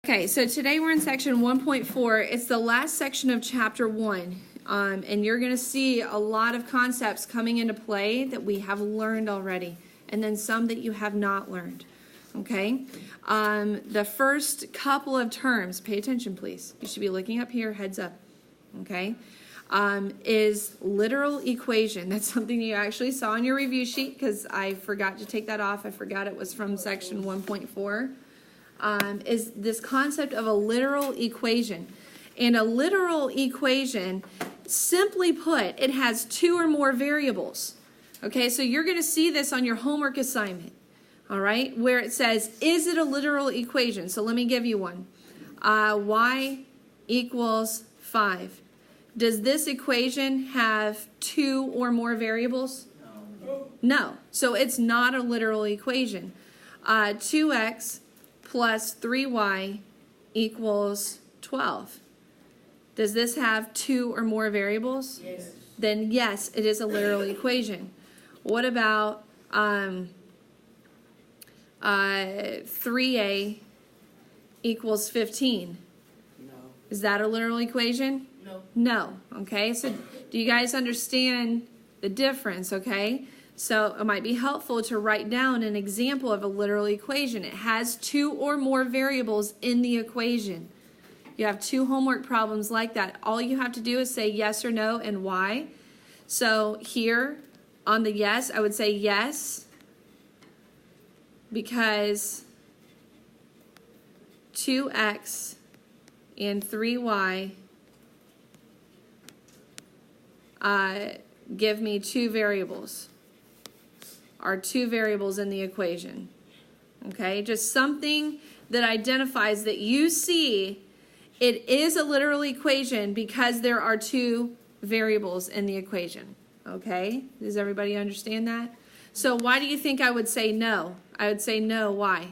Okay, so today we're in section 1.4. It's the last section of chapter 1. And you're going to see a lot of concepts coming into play that we have learned already, and then some that you have not learned. Okay? The first couple of terms, pay attention please. You should be looking up here, heads up. Okay? Is literal equation. That's something you actually saw on your review sheet because I forgot to take that off. I forgot it was from section 1.4. Is this concept of a literal equation. And a literal equation, simply put, it has two or more variables. Okay, so you're going to see this on your homework assignment, all right, where it says, is it a literal equation? So let me give you one. Y equals 5. Does this equation have two or more variables? No. So it's not a literal equation. 2x plus 3y equals 12. Does this have two or more variables? Yes. Then yes, it is a literal equation. What about 3a equals 15? No. Is that a literal equation? No. No. Okay, so do you guys understand the difference? Okay, so it might be helpful to write down an example of a literal equation. It has two or more variables in the equation. You have two homework problems like that. All you have to do is say yes or no and why. So here on the yes, I would say yes because 2x and 3y give me two variables, are two variables in the equation. Okay, just something that identifies that you see it is a literal equation because there are two variables in the equation. Okay, does everybody understand that? So why do you think I would say no? I would say no, why?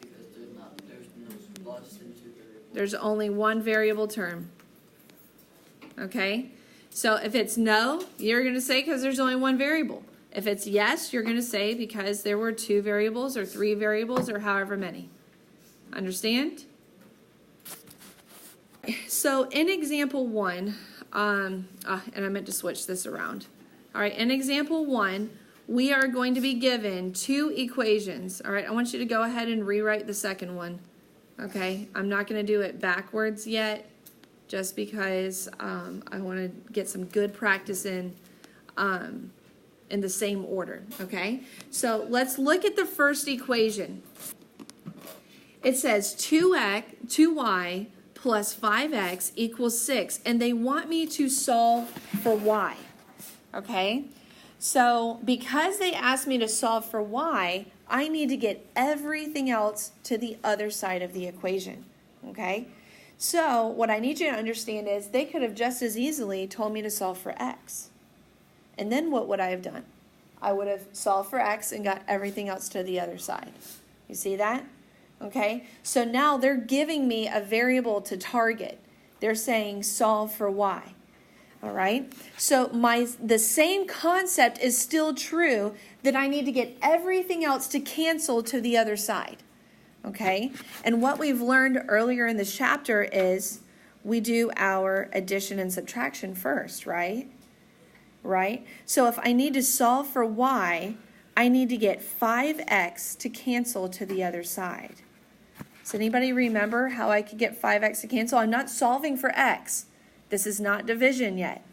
Because there's no less than two variables. There's only one variable term. Okay, so if it's no, you're going to say because there's only one variable. If it's yes, you're going to say because there were two variables or three variables or however many. Understand? So in example 1, and I meant to switch this around. All right, in example 1, we are going to be given two equations. All right, I want you to go ahead and rewrite the second one. Okay, I'm not going to do it backwards yet, just because I want to get some good practice in the same order. Okay, so let's look at the first equation. It says 2y plus 5x equals 6, and they want me to solve for y. Okay, so because they asked me to solve for y, I need to get everything else to the other side of the equation. Okay, so what I need you to understand is they could have just as easily told me to solve for x. And then what would I have done? I would have solved for x and got everything else to the other side. You see that? Okay, so now they're giving me a variable to target. They're saying solve for y. All right, so the same concept is still true, that I need to get everything else to cancel to the other side. Okay, and what we've learned earlier in this chapter is we do our addition and subtraction first, right? Right? So if I need to solve for y, I need to get 5x to cancel to the other side. Does anybody remember how I could get 5x to cancel? I'm not solving for x. This is not division yet.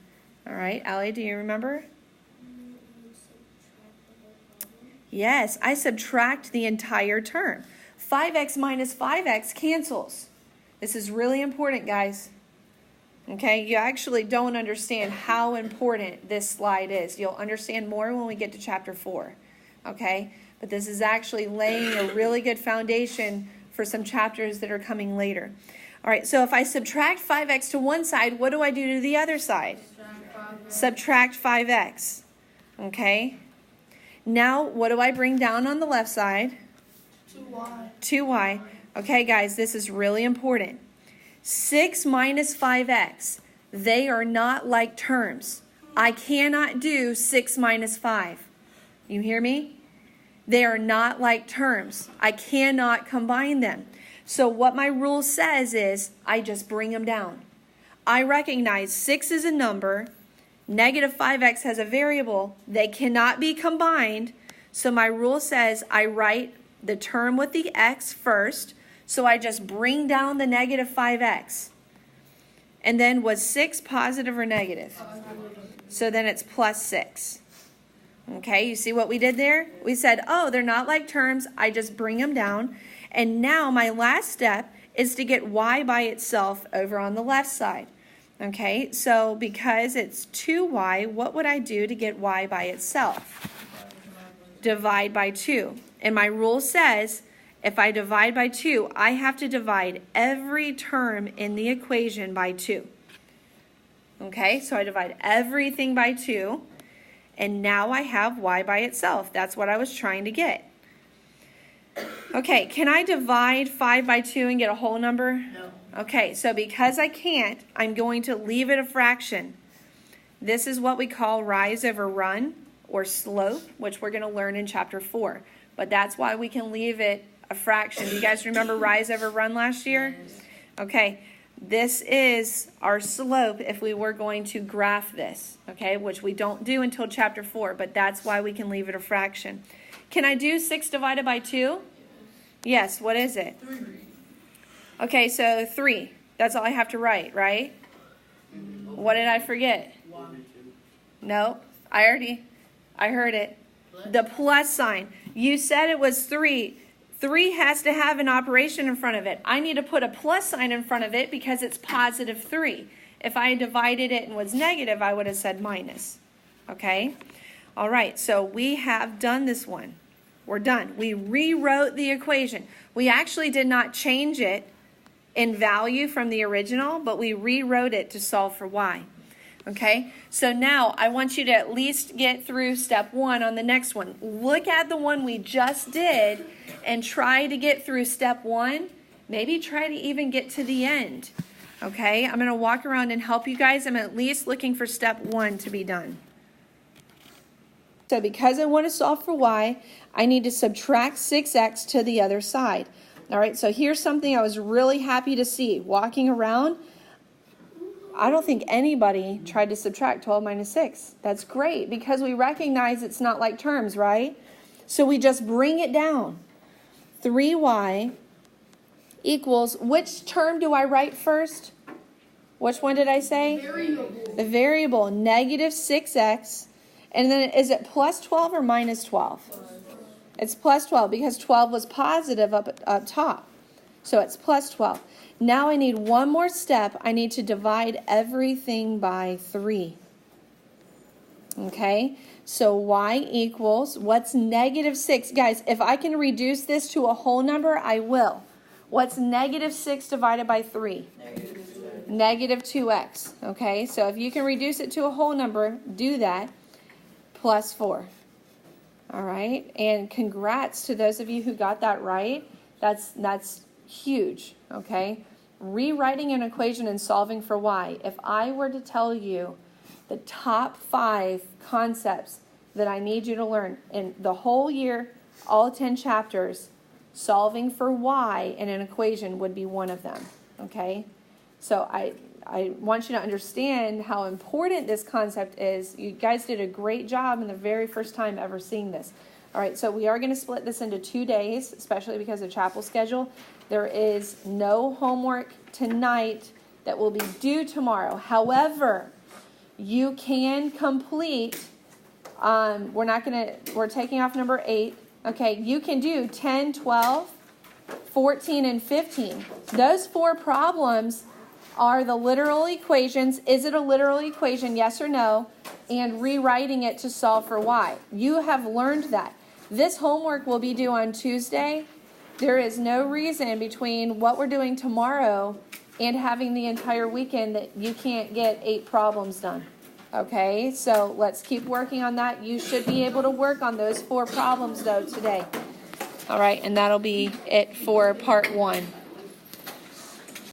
All right, Allie, do you remember? Yes, I subtract the entire term. 5x minus 5x cancels. This is really important, guys. Okay, you actually don't understand how important this slide is. You'll understand more when we get to chapter 4. Okay, but this is actually laying a really good foundation for some chapters that are coming later. All right, so if I subtract 5x to one side, what do I do to the other side? Subtract 5x. Okay, now what do I bring down on the left side? 2y. 2y. Okay, guys, this is really important. 6 minus 5x, they are not like terms. I cannot do 6 minus 5. You hear me? They are not like terms. I cannot combine them. So what my rule says is I just bring them down. I recognize 6 is a number, negative 5x has a variable. They cannot be combined. So my rule says I write the term with the x first. So I just bring down the negative 5x. And then was 6 positive or negative? So then it's plus 6. Okay, you see what we did there? We said, oh, they're not like terms. I just bring them down. And now my last step is to get y by itself over on the left side. Okay, so because it's 2y, what would I do to get y by itself? Divide by 2. And my rule says, if I divide by 2, I have to divide every term in the equation by 2. Okay, so I divide everything by 2. And now I have y by itself. That's what I was trying to get. Okay, can I divide 5 by 2 and get a whole number? No. Okay, so because I can't, I'm going to leave it a fraction. This is what we call rise over run or slope, which we're going to learn in chapter 4. But that's why we can leave it a fraction. Do you guys remember rise over run last year? Okay, this is our slope if we were going to graph this, okay, which we don't do until chapter 4, but that's why we can leave it a fraction. Can I do 6 divided by 2? Yes, what is it? 3. Okay, so 3. That's all I have to write, right? What did I forget? 1. No, I heard it. The plus sign. You said it was 3. 3 has to have an operation in front of it. I need to put a plus sign in front of it because it's positive 3. If I divided it and was negative, I would have said minus. Okay? All right, so we have done this one. We're done. We rewrote the equation. We actually did not change it in value from the original, but we rewrote it to solve for y. Okay, so now I want you to at least get through step 1 on the next one. Look at the one we just did and try to get through step 1. Maybe try to even get to the end. Okay, I'm going to walk around and help you guys. I'm at least looking for step 1 to be done. So because I want to solve for y, I need to subtract 6x to the other side. All right, so here's something I was really happy to see. Walking around, I don't think anybody tried to subtract 12 minus 6. That's great because we recognize it's not like terms, right? So we just bring it down. 3y equals, which term do I write first? Which one did I say? Variable. The variable, negative 6x. And then is it plus 12 or minus 12? It's plus 12 because 12 was positive up top. So it's plus 12. Now I need one more step. I need to divide everything by 3. Okay, so y equals, what's negative 6? Guys, if I can reduce this to a whole number, I will. What's negative 6 divided by 3? Negative 2x. Okay, so if you can reduce it to a whole number, do that. Plus 4. All right, and congrats to those of you who got that right. That's huge, okay? Rewriting an equation and solving for y. If I were to tell you the top 5 concepts that I need you to learn in the whole year, all 10 chapters, solving for y in an equation would be one of them, okay? So I want you to understand how important this concept is. You guys did a great job in the very first time ever seeing this. All right, so we are going to split this into 2 days, especially because of chapel schedule. There is no homework tonight that will be due tomorrow. However, you can complete, we're taking off number 8. Okay, you can do 10, 12, 14, and 15. Those 4 problems are the literal equations. Is it a literal equation, yes or no? And rewriting it to solve for y. You have learned that. This homework will be due on Tuesday. There is no reason between what we're doing tomorrow and having the entire weekend that you can't get 8 problems done. Okay, so let's keep working on that. You should be able to work on those 4 problems though today. All right, and that'll be it for part 1.